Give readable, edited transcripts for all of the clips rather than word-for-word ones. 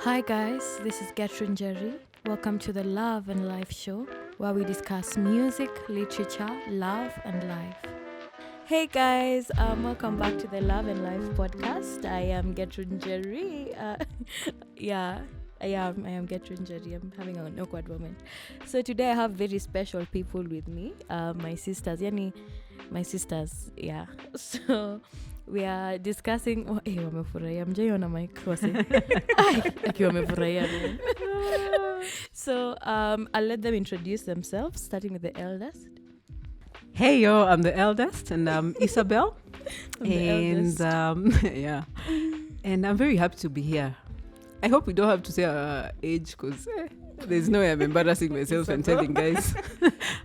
Hi guys, this is Njeri. Welcome to the Love and Life show, where we discuss music, literature, love and life. Hey guys, welcome back to the Love and Life podcast. I am Njeri. I am Njeri. I'm having an awkward moment. So today I have very special people with me. My sisters, yeah. So we are discussing wamefurahia mjaiona my crossing akiwa wamefurahia. So I'll let them introduce themselves, starting with the eldest. Hey yo, I'm the eldest and I'm Isabella. And and I'm very happy to be here. I hope we don't have to say our age because there's no way I'm embarrassing myself and telling guys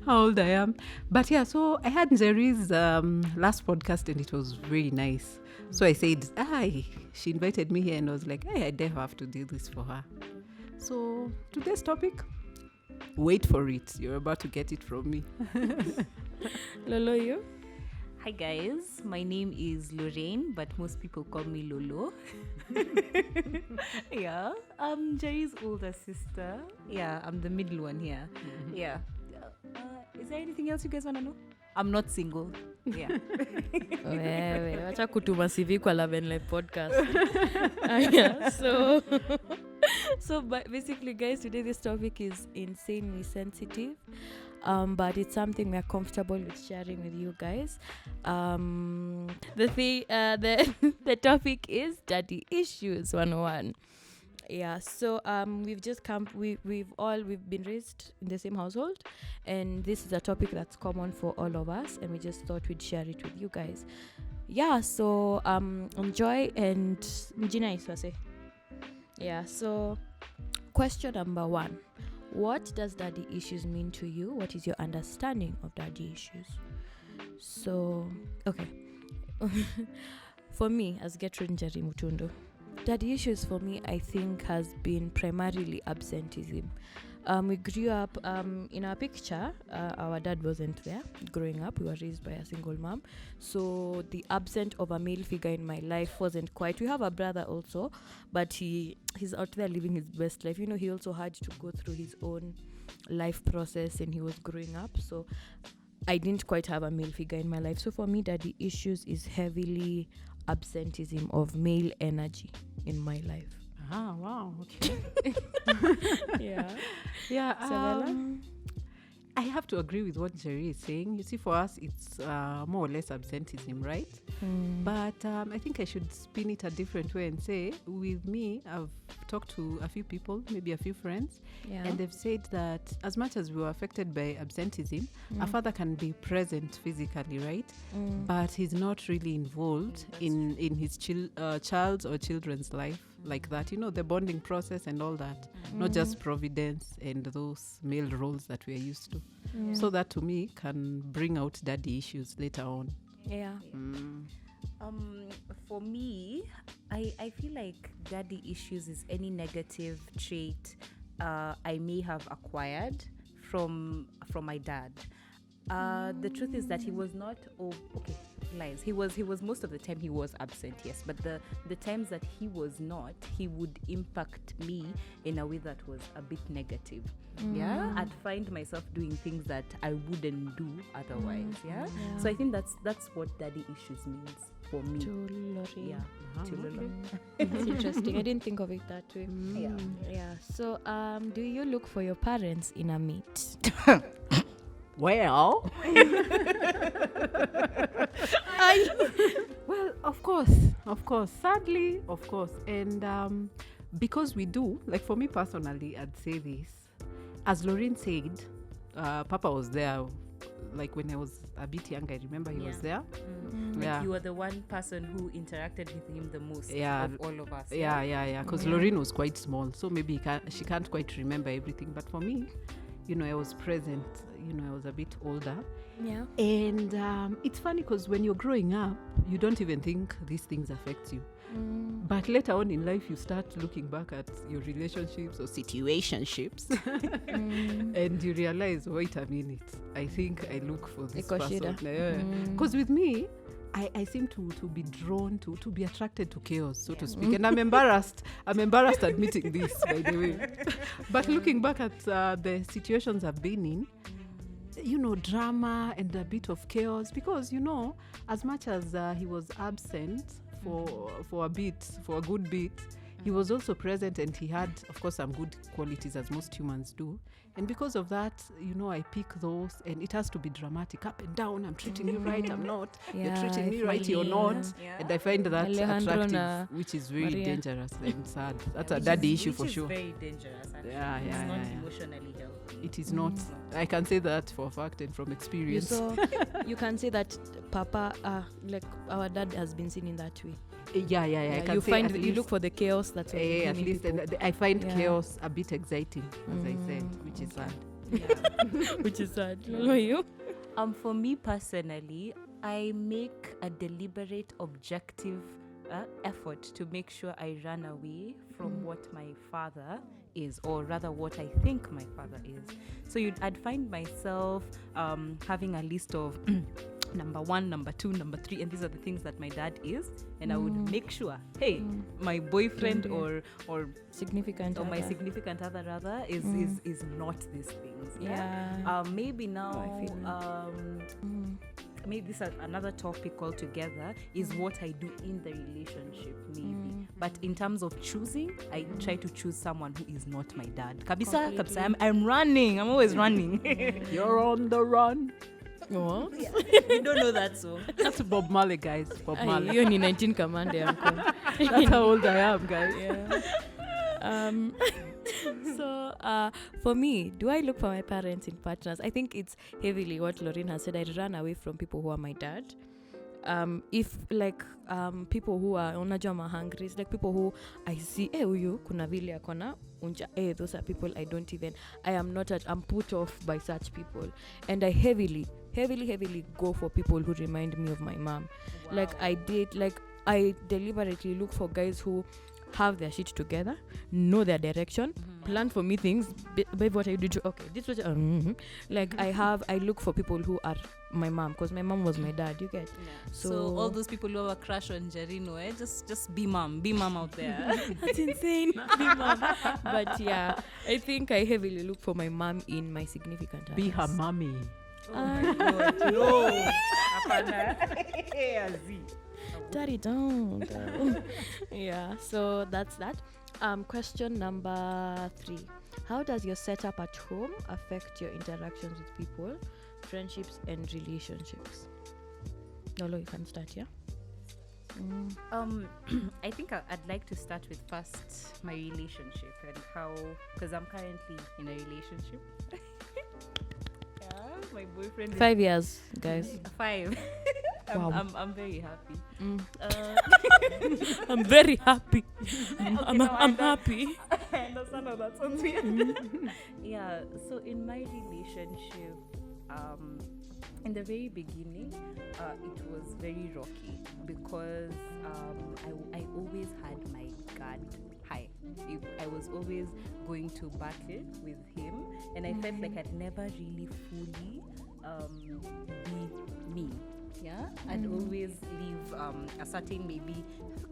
how old I am. But yeah, so I had Njeri's last podcast and it was really nice. So I said, she invited me here and I was like, I never have to do this for her. So today's topic, wait for it. You're about to get it from me. Lolo, you? Hi guys, my name is Laurene, but most people call me Lolo. Yeah, I'm Njeri's older sister. Yeah, I'm the middle one here. Mm-hmm. Yeah. Is there anything else you guys want to know? I'm not single. Yeah. Wewe, wacha kutuma CV kwa Love and Life podcast. So basically guys, today this topic is insanely sensitive. But it's something we're comfortable with sharing with you guys. The topic is daddy issues 101. Yeah, so we've been raised in the same household, and this is a topic that's common for all of us, and we just thought we'd share it with you guys. Yeah, so enjoy and mjina iswase. Yeah, so question number 1. What does daddy issues mean to you? What is your understanding of daddy issues? So, okay. For me, as Njeri Mutundu, daddy issues for me, I think, has been primarily absenteeism. We grew up in our picture. Our dad wasn't there growing up. We were raised by a single mom. So the absence of a male figure in my life wasn't quite. We have a brother also, but he's out there living his best life. You know, he also had to go through his own life process and he was growing up. So I didn't quite have a male figure in my life. So for me, daddy issues is heavily absenteeism of male energy in my life. Ah, wow. Okay. Yeah. I have to agree with what Njeri is saying. You see, for us, it's more or less absenteeism, right? But I think I should spin it a different way and say, with me, I've talked to a few people, maybe a few friends, and they've said that as much as we were affected by absenteeism, a father can be present physically, right? But he's not really involved in his child's or children's life like that. You know, the bonding process and all that, not just providence and those male roles that we are used to. So that to me can bring out daddy issues later on. Yeah. For me, I feel like daddy issues is any negative trait I may have acquired from my dad. The truth is that he was not lies. He was most of the time he was absent, yes, but the times that he was not, he would impact me in a way that was a bit negative. Yeah, I'd find myself doing things that I wouldn't do otherwise. Yeah. So I think that's what daddy issues means for me. It's interesting. I didn't think of it that way. Yeah. So do you look for your parents in a mate? Well, well, of course, sadly, of course. And because we do, like for me personally, I'd say this. As Laurene said, Papa was there, like when I was a bit younger, I remember he was there. Like you were the one person who interacted with him the most of all of us. Because Laurene was quite small, so maybe she can't quite remember everything. But for me, you know, I was present. You know, I was a bit older. Yeah. And it's funny because when you're growing up, you don't even think these things affect you. But later on in life, you start looking back at your relationships or situationships and you realize, wait a minute, I think I look for this person. Because with me, I seem to be drawn to be attracted to chaos, so to speak. And I'm embarrassed. I'm embarrassed admitting this, by the way. But looking back at the situations I've been in, drama and a bit of chaos, because as much as he was absent for a good bit, he was also present, and he had, of course, some good qualities, as most humans do. And because of that, I pick those, and it has to be dramatic, up and down. I'm treating you right, I'm not. You're treating me right, you're not. Yeah. And I find that Alejandro attractive, which is very Maria. dangerous and sad. That's a daddy issue for sure. Which is very dangerous, actually. Yeah, It's yeah, not yeah. emotionally healthy. It is not. I can say that for a fact and from experience. So you can say that Papa, like our dad has been seen in that way. Yeah. I can You say find at you least, look for the chaos that's at least, and I find Yeah. chaos a bit exciting, as I said, which is sad. which is sad. Lolo, you? For me personally, I make a deliberate, objective effort to make sure I run away from what my father is, or rather what I think my father is. So I'd find myself having a list of number 1, number 2, number 3, and these are the things that my dad is, and I would make sure, hey, my boyfriend or Significant my other. significant other rather is not these things. Yeah. Maybe now I feel maybe this is another topic altogether, is what I do in the relationship, maybe. But in terms of choosing, I try to choose someone who is not my dad. Kabisa, I'm running. I'm always running. You're on the run. Oh. You don't know that song. That's Bob Marley, guys. Bob Marley. You're only 19 command uncle. That's how old I am, guys. Yeah. So for me, do I look for my parents in partners? I think it's heavily what Laurene has said. I run away from people who are my dad. If like people who are unajua hungry, it's like people who I see, huyu kuna vile akona unja, those are people I'm put off by such people, and I heavily go for people who remind me of my mom. Wow. I deliberately look for guys who have their shit together, know their direction, plan for me things, babe, what I do, okay, this was I look for people who are my mom, because my mom was my dad, you get. So all those people who have a crush on Njeri, just be mom out there. That's insane. Be mom. But yeah, I think I heavily look for my mom in my significant others. Be her mommy. Oh my God, no. Daddy, don't. Yeah, so that's that. Question number 3. How does your setup at home affect your interactions with people, friendships, and relationships? Lolo, you can start, yeah? I think I'd like to start with first my relationship and how, because I'm currently in a relationship. My boyfriend 5 years, guys. 5. Wow. I'm very happy. I'm very happy. I'm I'm happy. I understand how that sounds weird. Yeah, so in my relationship, in the very beginning, it was very rocky because I always had my guard high. I was always going to battle with him, and I felt like I'd never really fully be me. Yeah, I'd always leave a certain maybe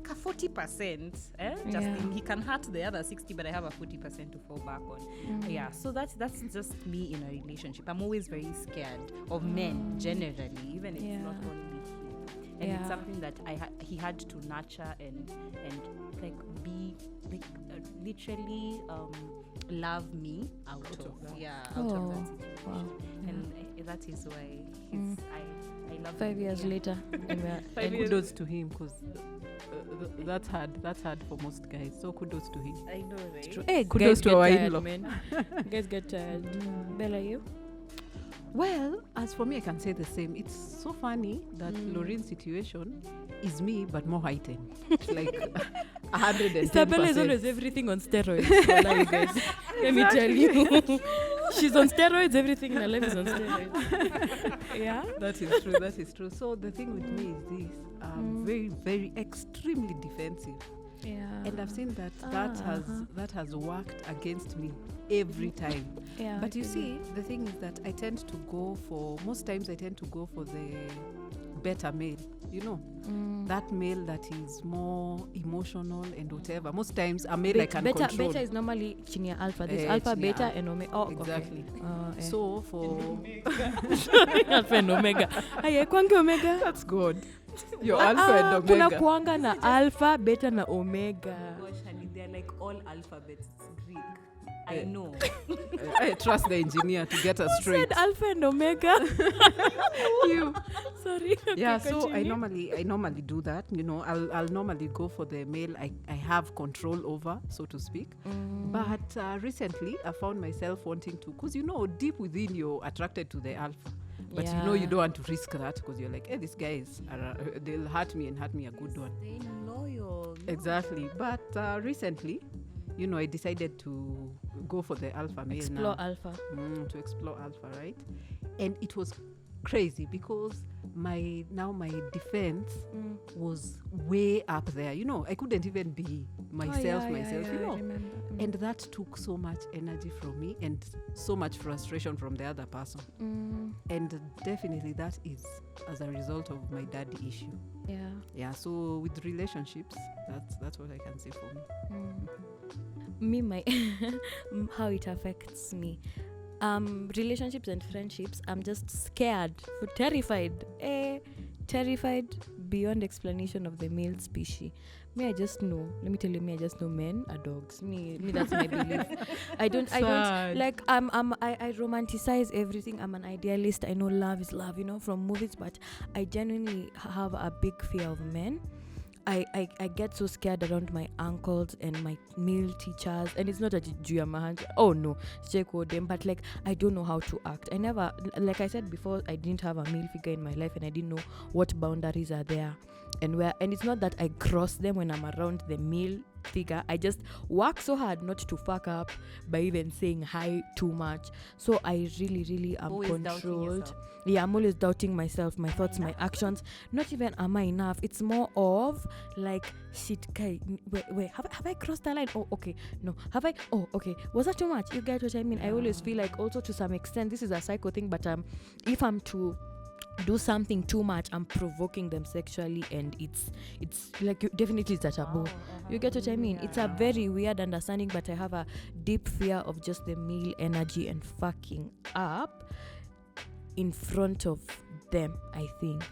40%. He can hurt the other 60, but I have a 40% to fall back on. Yeah, so that's just me in a relationship. I'm always very scared of men generally, even if it's not only him. And it's something that he had to nurture and like be like literally love me out of that situation. Wow. And that is why I love 5 years later. And kudos to him, because that's hard for most guys. So kudos to him. I know, right? True. Hey, Kudos guys to get our tired, in-law. man. Guys get tired. Bella, you? Well, as for me, I can say the same. It's so funny that Laurene's situation is me, but more heightened. Like 110%. Isabella is always everything on steroids. Wallah, you guys. Let me tell you. She's on steroids, everything in her life is on steroids. Yeah? That is true. So the thing with me is this. I'm very, very extremely defensive. Yeah. And I've seen that has worked against me every time. Yeah. But you see, the thing is that most times I tend to go for the better male, that male that is more emotional and whatever. Most times a male I can control. Beta is normally chini ya alpha. There's Eh, alpha, chini ya beta, alpha. and omega. Oh, Exactly. Okay. So for Alpha and omega. Aye, kwangi omega. that's good. Your alpha and Kuna omega. kuanga na alpha, beta na omega. Gosh, honey, they're like all alphabets. It's Greek. I know. I trust the engineer to get us straight. Said alpha and omega. You. Sorry. Yeah, Okay, so I continue. normally do that. I'll normally go for the male I have control over, so to speak. But recently I found myself wanting to, because deep within you're attracted to the alpha. But you don't want to risk that, because you're like, hey, these guys they'll hurt me and hurt me a good one. Stay loyal. Exactly. But recently, I decided to go for the alpha male Explore now. alpha. To explore alpha, right? And it was crazy because my defense was way up there. I couldn't even be myself. I remember. And that took so much energy from me and so much frustration from the other person. And definitely that is as a result of my daddy issue. Yeah, so with relationships, that's what I can say for me. My how it affects me. Relationships and friendships, I'm just scared, terrified beyond explanation of the male species. I just know, let me tell you, I just know men are dogs. Me that's my belief. I don't like I romanticize everything. I'm an idealist. I know love is love, from movies, but I genuinely have a big fear of men. I get so scared around my uncles and my male teachers, and it's not a juu mahanja. Oh no, check with them, but like I don't know how to act. I never, like I said before, I didn't have a male figure in my life, and I didn't know what boundaries are there and where. And it's not that I cross them when I'm around the male figure. I just work so hard not to fuck up by even saying hi too much. So I really am Always controlled. Yeah, I'm always doubting myself, my thoughts, my actions. Not even am I enough. It's more of like, shit, wait, have I crossed the line? Oh, okay, no. Have I? Oh, okay. Was that too much? You get what I mean? I always feel like, also to some extent, this is a psycho thing, but if I'm to do something too much, I'm provoking them sexually, and it's like definitely it's a taboo. You get what I mean? It's a very weird understanding, but I have a deep fear of just the male energy and fucking up in front of them, I think.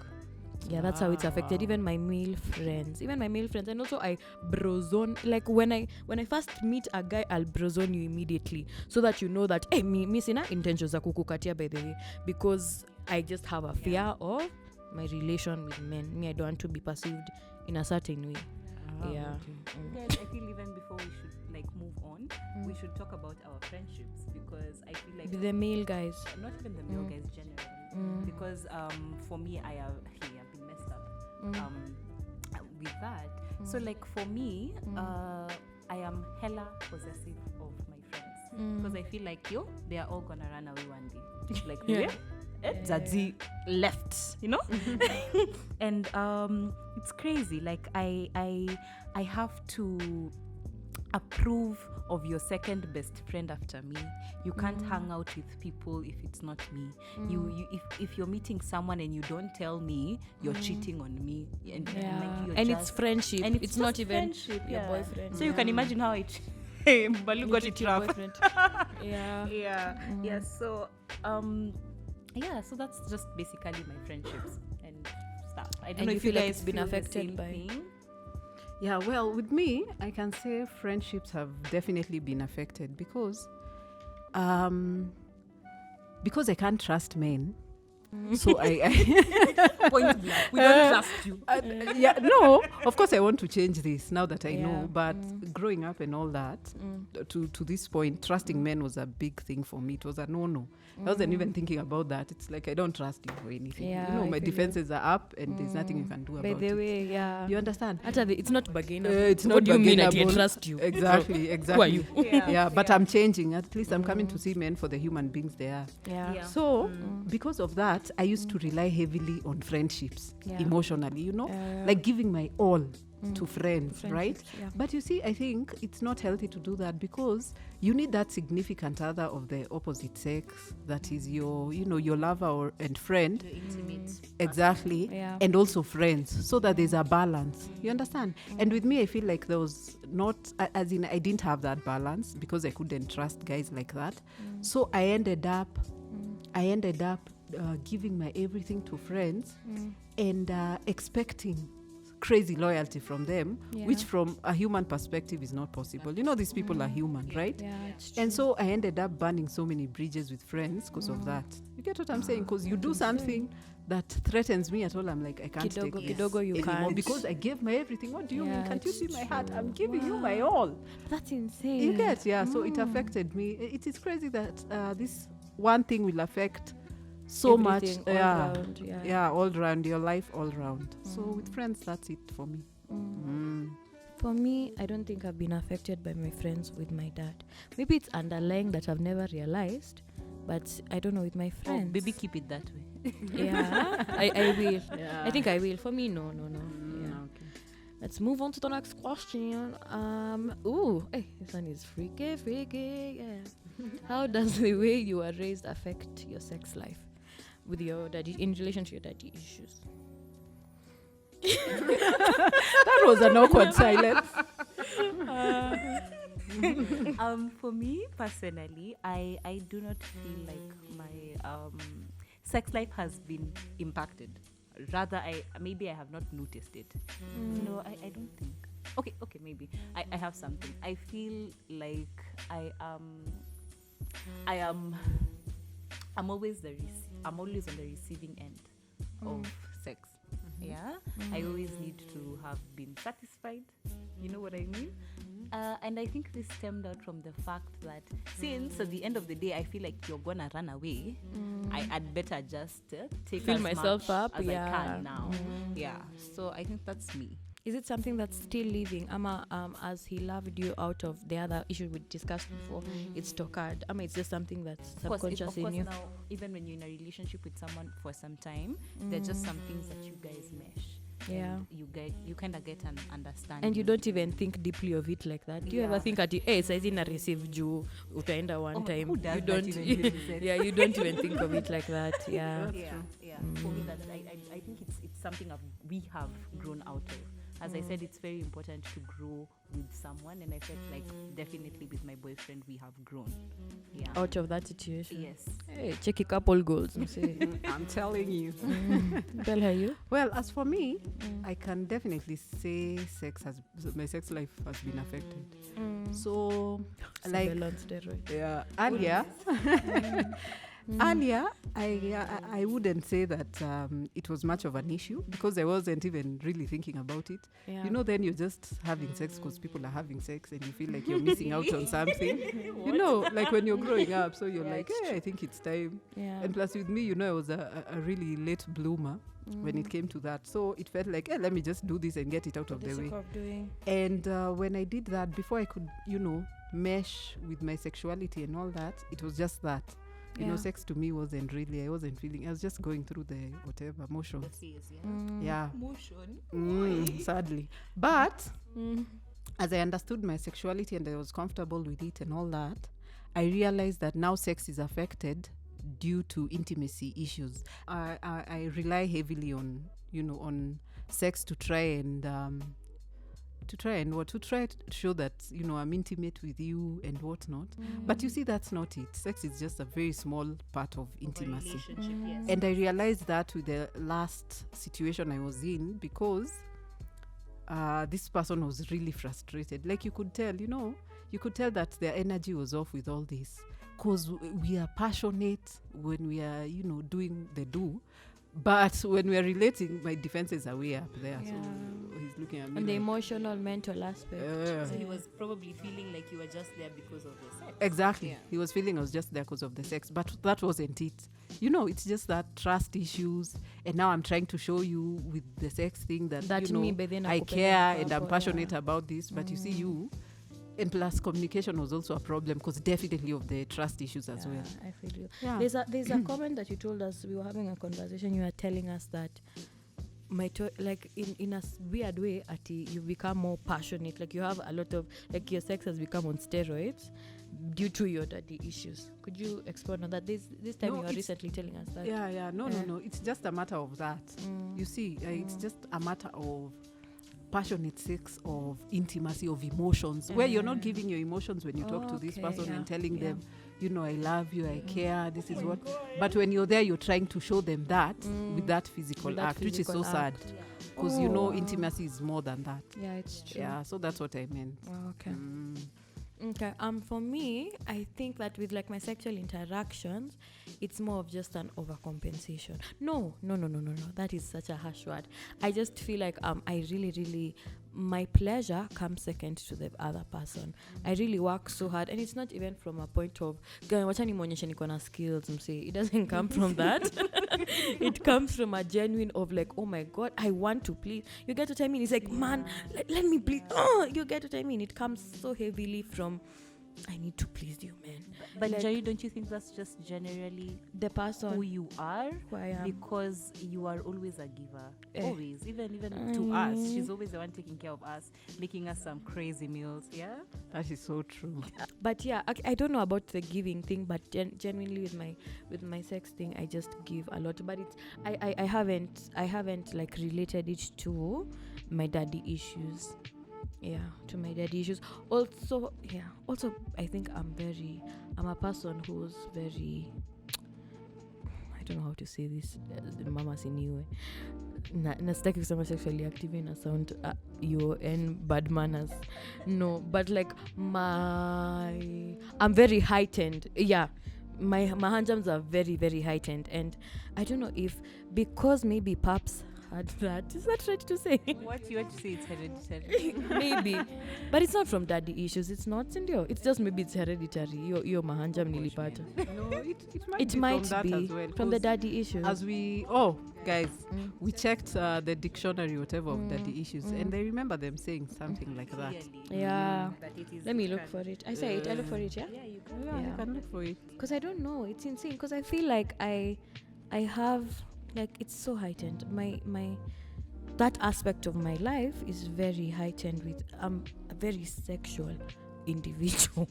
Yeah, that's how it's affected even my male friends. And also I brozone, like when I first meet a guy, I'll brozone you immediately, so that you know that me sina intentions za kukukatia, by the way, because I just have a fear of my relation with men. I don't want to be perceived in a certain way. Guys, I feel even before we should like move on, we should talk about our friendships, because I feel like The male guys. not even the male guys generally, because for me I've been messed up with that. So like for me, I am hella possessive of my friends, because I feel like they are all gonna run away one day. Like Zadzi left, and it's crazy. Like I have to approve of your second best friend after me. You can't hang out with people if it's not me. You if you're meeting someone and you don't tell me, you're cheating on me, and It's friendship, and it's not even friendship, your boyfriend. So you can imagine how it Balu got it Your rough. boyfriend. So that's just basically my friendships and stuff. I don't And know you if you feel like guys it's been feel the affected same by- thing. Yeah, well, with me, I can say friendships have definitely been affected because I can't trust men. So I Point blank, we don't trust you. no, of course I want to change this now that I Yeah. know, but growing up and all that, to this point, trusting men was a big thing for me. It was a no. I wasn't even thinking about that. It's like I don't trust you for anything. Yeah, my I feel defenses are up and there's nothing you can do By about the it. way, yeah. You understand? It's not bargainable. It's What not do you mean I bargainable. trust you? Exactly. Who are you? Yeah, but I'm changing. At least I'm coming to see men for the human beings they are. Yeah. So, because of that, I used to rely heavily on friendships, Yeah. emotionally, like giving my all to friends, right? Friendships, yeah. But you see, I think it's not healthy to do that because you need that significant other of the opposite sex that is your, your lover and friend. The intimate. Exactly. Yeah. And also friends, so that there's a balance. You understand? And with me, I feel like there was not, as in, I didn't have that balance because I couldn't trust guys like that. So I ended up giving my everything to friends and expecting crazy loyalty from them, which from a human perspective is not possible. These people are human, right? Yeah, it's true. And so I ended up burning so many bridges with friends because of that. You get what I'm saying? Because you do something that threatens me at all, I'm like, I can't take this Kidogo, you anymore can't. because I gave my everything. What do you mean? Yeah, Can't you it's see my heart? true. I'm giving you Wow. my all. That's insane. You get, so it affected me. It is crazy that this one thing will affect so Everything much. all round, yeah. All round your life, all round. So with friends, that's it for me. For me, I don't think I've been affected by my friends with my dad. Maybe it's underlying that I've never realized, but I don't know with my friends. Oh, baby, keep it that way. Yeah, I will. Yeah. I think I will. For me, no. Yeah. Okay. Let's move on to the next question. This one is freaky. Yeah. How does the way you were raised affect your sex life with your daddy in relation to your daddy issues? That was an awkward silence. For me personally, I do not feel like my sex life has been impacted. Rather, I have not noticed it. No, I don't think. Okay, maybe I have something. I feel like I'm always I'm always on the receiving end of sex. Yeah, I always need to have been satisfied. You know what I mean? And I think this stemmed out from the fact that since at the end of the day I feel like you're gonna run away, I'd better just take Fill as myself much up, as yeah. I can now. Yeah, so I think that's me. Is it something that's still living? As he loved you out of the other issue we discussed before, it's stocked. It's just something that's subconscious in you. Now, even when you're in a relationship with someone for some time, there are just some things that you guys mesh. Yeah. And you kind of get an understanding. And you don't even think deeply of it like that. Do you ever think at the saizi na receive juu utaenda one time? Who does You that don't. even make sense? Yeah, you don't even think of it like that. Yeah. Yeah. For me, that I think it's something we have grown out of. As I said, it's very important to grow with someone, and I felt like definitely with my boyfriend we have grown. Yeah. Out of that situation. Yes. Hey, check a couple goals. I'm telling you. Tell her you. Well, as for me, I can definitely say my sex life has been affected. So, like, Isabella on steroids. yeah, earlier, I wouldn't say that it was much of an issue because I wasn't even really thinking about it. Yeah. Then you're just having sex because people are having sex and you feel like you're missing out on something. Like when you're growing up, so you're like, hey, I think it's time. Yeah. And plus with me, I was a really late bloomer when it came to that. So it felt like, hey, let me just do this and get it out of the way. And when I did that, before I could, mesh with my sexuality and all that, it was just that. Sex to me wasn't really, I wasn't feeling, I was just going through the whatever motions. Yeah. Motion. Sadly. But as I understood my sexuality and I was comfortable with it and all that, I realized that now sex is affected due to intimacy issues. I rely heavily on, on sex to try and show that I'm intimate with you and whatnot. But you see, that's not it. Sex is just a very small part of intimacy. Yes. And I realized that with the last situation I was in because this person was really frustrated. Like you could tell that their energy was off with all this because we are passionate when we are doing the do. But when we're relating, my defenses are way up there. Yeah. So he's looking at me. And the like, emotional, mental aspect. So he was probably feeling like you were just there because of the sex. Exactly. Yeah. He was feeling I was just there because of the sex. But that wasn't it. It's just that trust issues. And now I'm trying to show you with the sex thing that me by then I nakupenda care and kwako, I'm passionate about this. But you see you. And plus communication was also a problem because definitely of the trust issues as well. I feel you. Yeah. There's a comment that you told us. We were having a conversation. You were telling us that like in a weird way, you become more passionate. Like you have a lot of, like your sex has become on steroids due to your daddy issues. Could you expand on that? This time you were recently telling us that. No. It's just a matter of that. You see, it's just a matter of passionate sex, of intimacy, of emotions, where you're not giving your emotions when you talk to this person and telling them, I love you, I care, this is what. But when you're there, you're trying to show them that with that physical act, which is so sad. Because intimacy is more than that. Yeah, it's true. Yeah, so that's what I meant. Okay. Okay. For me, I think that with like my sexual interactions, it's more of just an overcompensation. No. That is such a harsh word. I just feel like I really my pleasure comes second to the other person. I really work so hard, and it's not even from a point of wachani muonyeshe niko na skills. It doesn't come from that. It comes from a genuine of like, oh my God, I want to please. You get what I mean? It's like, man, let me please. You get what I mean? It comes so heavily from, I need to please you, man. But like, Njeri, don't you think that's just generally the person who you are? Who I am. Because you are always a giver. Always. Even to us. She's always the one taking care of us, making us some crazy meals. Yeah? That is so true. But yeah, I don't know about the giving thing, but genuinely with my sex thing, I just give a lot. But it's I haven't like related it to my daddy issues. Yeah, to my daddy issues. Also, I think I'm a person who's very, I don't know how to say this, mama siniwe. Nastaki kusema sexually active in a sound UN bad manners. No, but like I'm very heightened. Yeah. My hanjams are very, very heightened, and I don't know if because maybe paps had that. Is that right to say? What you want to say? It's hereditary. Maybe, but it's not from daddy issues. It's not, Cindy. It's just maybe it's hereditary. Your mahanjam nilipata. No, it might be from that as well, from the daddy issues. As we we checked the dictionary, whatever, of daddy issues, and they remember them saying something like that. Yeah. Let me look for it. I say it. I look for it. Yeah. Yeah, you can. Yeah, you can look for it. Because I don't know. It's insane. Because I feel like I have. Like it's so heightened. My that aspect of my life is very heightened with a very sexual individual.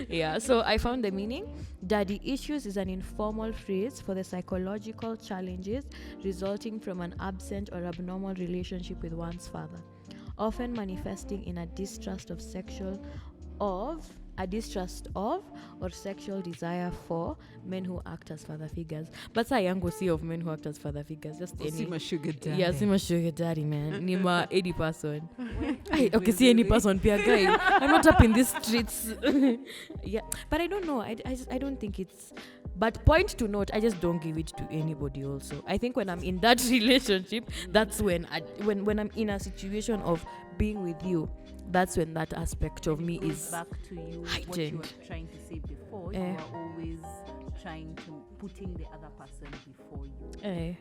Yeah, so I found the meaning. Daddy issues is an informal phrase for the psychological challenges resulting from an absent or abnormal relationship with one's father, often manifesting in a distrust of or sexual desire for men who act as father figures. But sa yangu see of men who act as father figures. Just any. Sima sugar daddy. Yeah, sima sugar daddy, man. Nima 80 person. Okay, see any person, pia guy. I'm not up in these streets. Yeah, but I don't know. I don't think it's. But point to note, I just don't give it to anybody. Also, I think when I'm in that relationship, that's when I'm in a situation of being with you. That's when that aspect of me is back to you. heightened. What you were trying to say before, you are always trying to putting the other person before you.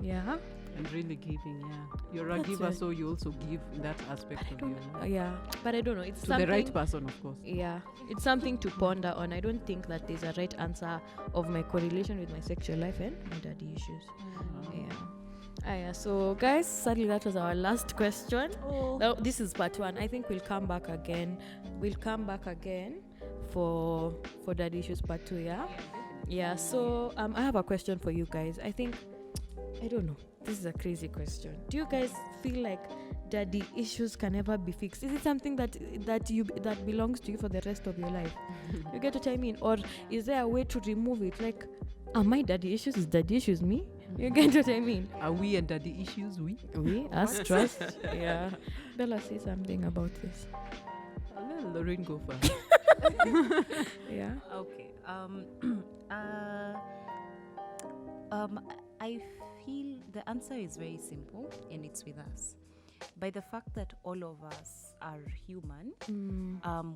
Yeah. And really giving, You're a giver, so you also give in that aspect of you. Yeah, but I don't know. It's to the right person, of course. Yeah, it's something to ponder on. I don't think that there's a right answer of my correlation with my sexual life and my daddy issues. So guys, sadly that was our last question. Now, this is part 1. I think we'll come back again for daddy issues part 2. Yeah. So I have a question for you guys. I don't know, this is a crazy question. Do you guys feel like daddy issues can never be fixed? Is it something that belongs to you for the rest of your life? You get what I mean? Or is there a way to remove it? Like, are my daddy issues? Is daddy issues me? You get what I mean? Are we and daddy issues? We us trust. Yeah. Bella, say something about this. I'll let Laurene go first. Yeah. Okay. I feel the answer is very simple, and it's with us. By the fact that all of us are human,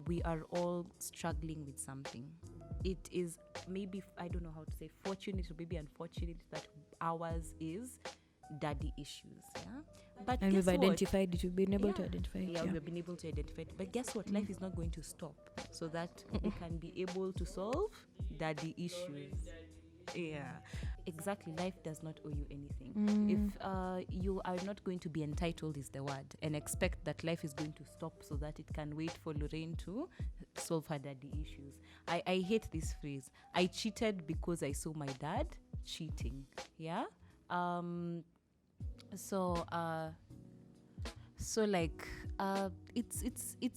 we are all struggling with something. It is maybe, I don't know how to say, fortunate or maybe unfortunate that ours is daddy issues. But and we've identified it. We've been able to identify it. Yeah, we've been able to identify it. But guess what? Life is not going to stop so that we can be able to solve daddy issues. Yeah. exactly, life does not owe you anything. If you are not going to be entitled, is the word, and expect that life is going to stop so that it can wait for Laurene to solve her daddy issues. I hate this phrase. I cheated because I saw my dad cheating. Yeah. So like it's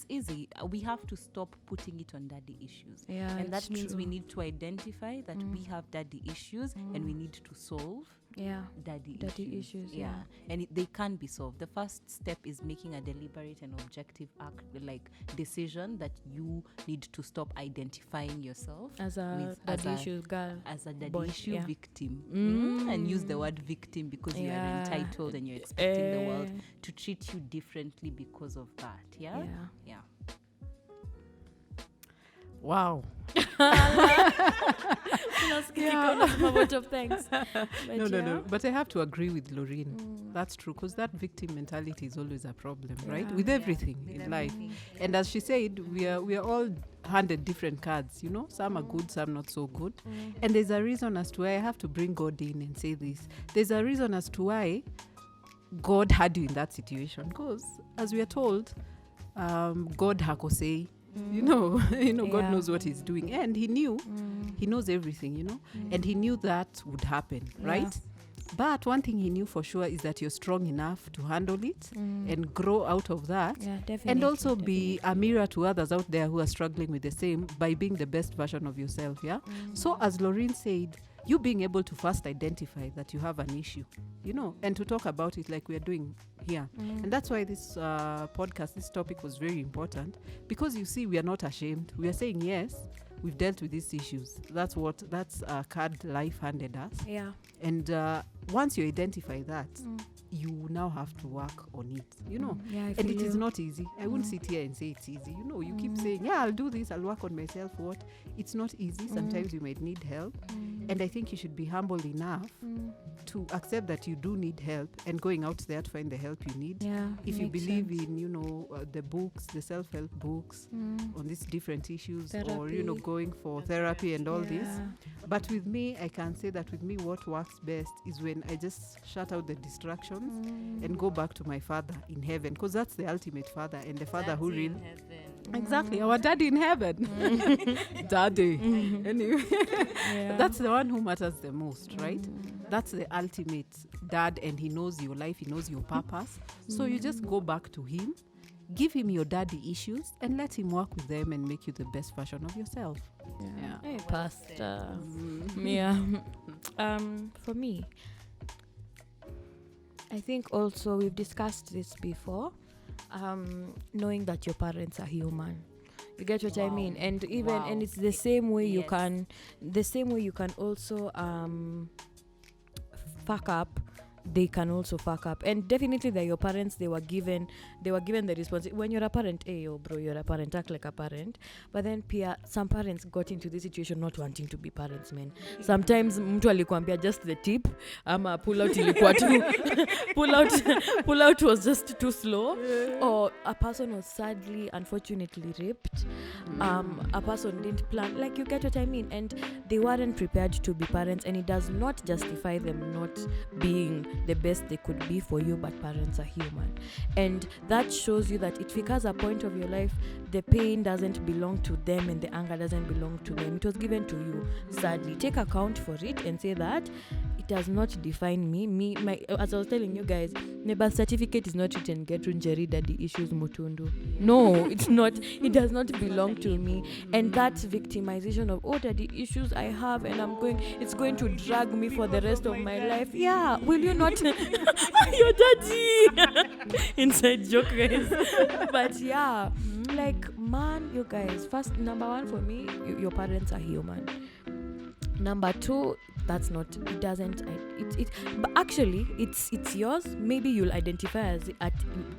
easy. We have to stop putting it on daddy issues. Yeah, and that it's means true. we need to identify that we have daddy issues and we need to solve Yeah. daddy issues, yeah. And they can be solved. The first step is making a deliberate and objective act, like decision that you need to stop identifying yourself As a with- daddy as a- issues girl. as a daddy Boy, issue yeah. victim. Mm. And use the word victim because you are Yeah. entitled and you're expecting the world Eh. to treat you differently because of that. Yeah. Yeah. Wow. No. But I have to agree with Laurene. That's true, because that victim mentality is always a problem, right? Yeah. With everything With in life. everything. And as she said, we are all handed different cards, you know. Some are good, some not so good. And there's a reason as to why I have to bring God in and say this. There's a reason as to why God had you in that situation. Because as we are told, God hakosei. You know, God Yeah. knows what he's doing. And he knew, he knows everything, and he knew that would happen, right? But one thing he knew for sure is that you're strong enough to handle it and grow out of that. Yeah, definitely. And also be a mirror to others out there who are struggling with the same by being the best version of yourself, yeah? So as Laurene said, you being able to first identify that you have an issue, and to talk about it like we are doing here. And that's why this podcast, this topic was very important, because you see, we are not ashamed. We are saying, yes, we've dealt with these issues. That's a card life handed us. Yeah. And once you identify that, you now have to work on it, Yeah, I and feel it is you. not easy. I wouldn't sit here and say it's easy. You keep saying, yeah, I'll do this, I'll work on myself. What? It's not easy. Sometimes you might need help. And I think you should be humble enough to accept that you do need help and going out there to find the help you need. Yeah. If you makes believe sense. in, the books, the self-help books on these different issues, or, Therapy. going for therapy and all this. Yeah. But with me, I can say that with me, what works best is when I just shut out the distractions and go back to my Father in heaven, because that's the ultimate Father and the Father who really... Exactly, our Daddy in heaven. Daddy. Anyway, Yeah. that's the one who matters the most, right? That's the ultimate dad, and he knows your life, he knows your purpose. So you just go back to him, give him your daddy issues, and let him work with them and make you the best version of yourself. Yeah. Hey, Pastor. Yeah. For me, I think also we've discussed this before. Knowing that your parents are human. You get what I mean? And and it's the same way you can also fuck up. They can also fuck up, and definitely they're your parents. They were given the response. When you're a parent, hey yo bro, you're a parent, act like a parent. But then some parents got into this situation not wanting to be parents, man. Sometimes mtu alikuambia just the tip, ama pull out ilikuwa too pull out was just too slow, or a person was sadly, unfortunately raped. A person didn't plan, like, you get what I mean, and they weren't prepared to be parents, and it does not justify them not being the best they could be for you, but parents are human. And that shows you that it becomes a point of your life, the pain doesn't belong to them and the anger doesn't belong to them. It was given to you. Sadly, take account for it and say that it does not define me. As I was telling you guys, my birth certificate is not written get Njeri daddy issues Mutundu. No, it's not. It does not belong to me. And that victimization of daddy issues I have, and it's going to drag me for the rest of my life. Yeah, will you not? Your daddy. Inside joke, guys. But yeah, like, man, you guys, first, number one for me, your parents are human. Number two, that's not, it doesn't, but actually it's yours. Maybe you'll identify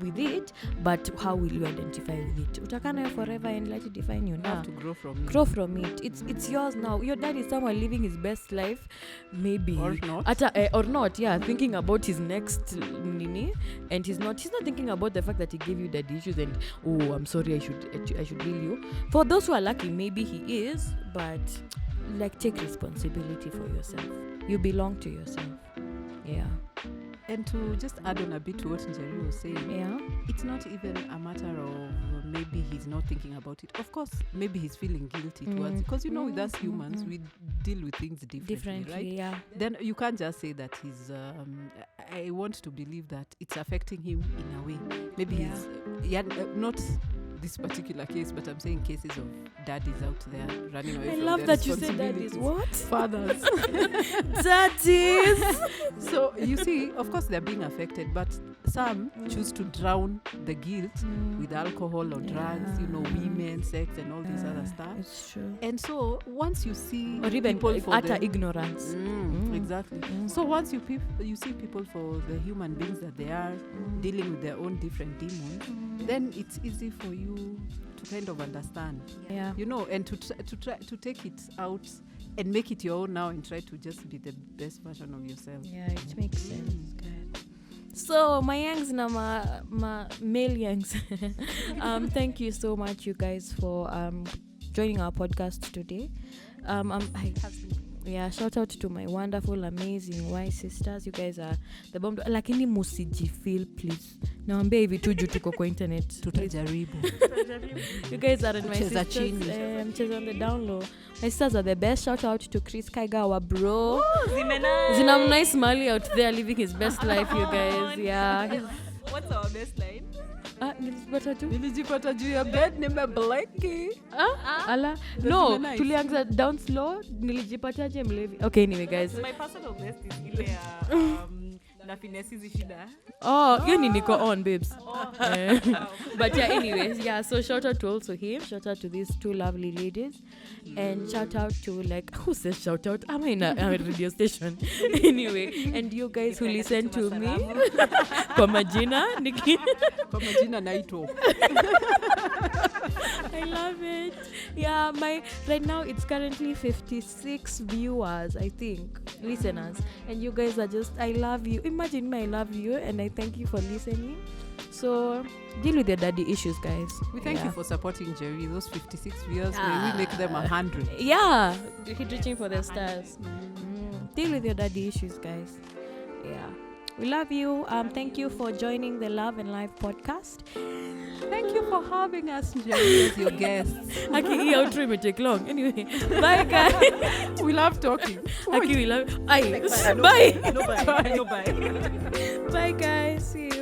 with it, but how will you identify with it? Utakana forever and let it define you. You Now have to grow from it. It's yours now. Your dad is someone living his best life, maybe, Or not. or not. Yeah, thinking about his next nini, and he's not thinking about the fact that he gave you daddy issues and, oh, I'm sorry, I should heal you. For those who are lucky, maybe he is, but like, take responsibility for yourself. You belong to yourself. Yeah. And to just add on a bit to what Njeri was saying, Yeah. it's not even a matter of maybe he's not thinking about it. Of course, maybe he's feeling guilty towards it. Because, with us humans, we deal with things differently, right? Yeah. Then you can't just say that he's... I want to believe that it's affecting him in a way. Maybe he's... not this particular case, but I'm saying cases of daddies out there running away I from love their that you said daddies. What? Fathers. Daddies. So you see, of course they're being affected, but some choose to drown the guilt with alcohol or drugs, women, sex, and all this other stuff. It's true. And so once you see Or even people for utter the, ignorance. exactly. So once you see people for the human beings that they are, dealing with their own different demons, then it's easy for you to kind of understand, Yeah. and to try to take it out and make it your own now and try to just be the best version of yourself. Yeah, it makes sense. Good. So my yangs na ma male yangs. Thank you so much, you guys, for joining our podcast today. Shout out to my wonderful, amazing wise sisters. You guys are the bomb. Lakini musijifeel, please. Naambia hivi tu juu tuko kwa internet. Tutajaribu. You guys are my Kucheza sisters. chini. Mcheza on the down low. My sisters are the best. Shout out to Chris Kaiga, our bro. Zina nice Mali out there living his best life, you guys. Yeah. What's our best line? Nilijipata juu ya bed nimebleki. Ala. No, nice. tulianza down slow. Nilijipataje mlevi. Okay, anyway, guys. My personal best is ile na finesse hizi shida. You ni niko on, babes. But yeah, anyways, so shout out to also him. Shout out to these two lovely ladies. And shout out to, who says shout out? I'm in a radio station. Anyway, and you guys who listen to me. Kwa majina, Nikki. Kwa majina naito. I love it. Yeah, right now it's currently 56 viewers, I think, listeners. And you guys are just, I love you. Imagine me, I love you, and I thank you for listening. So deal with your daddy issues, guys. We thank you for supporting Njeri. Those 56 viewers, may we make them 100. Yeah, you keep reaching for the stars. Deal with your daddy issues, guys. Yeah, we love you. Thank you for joining the Love and Life podcast. Thank you for having us, Njeri, as your guests. Aki, outro may take long. Anyway, bye, guys. We love talking. Aki, we love. Bye. No bye. Bye, guys. See you.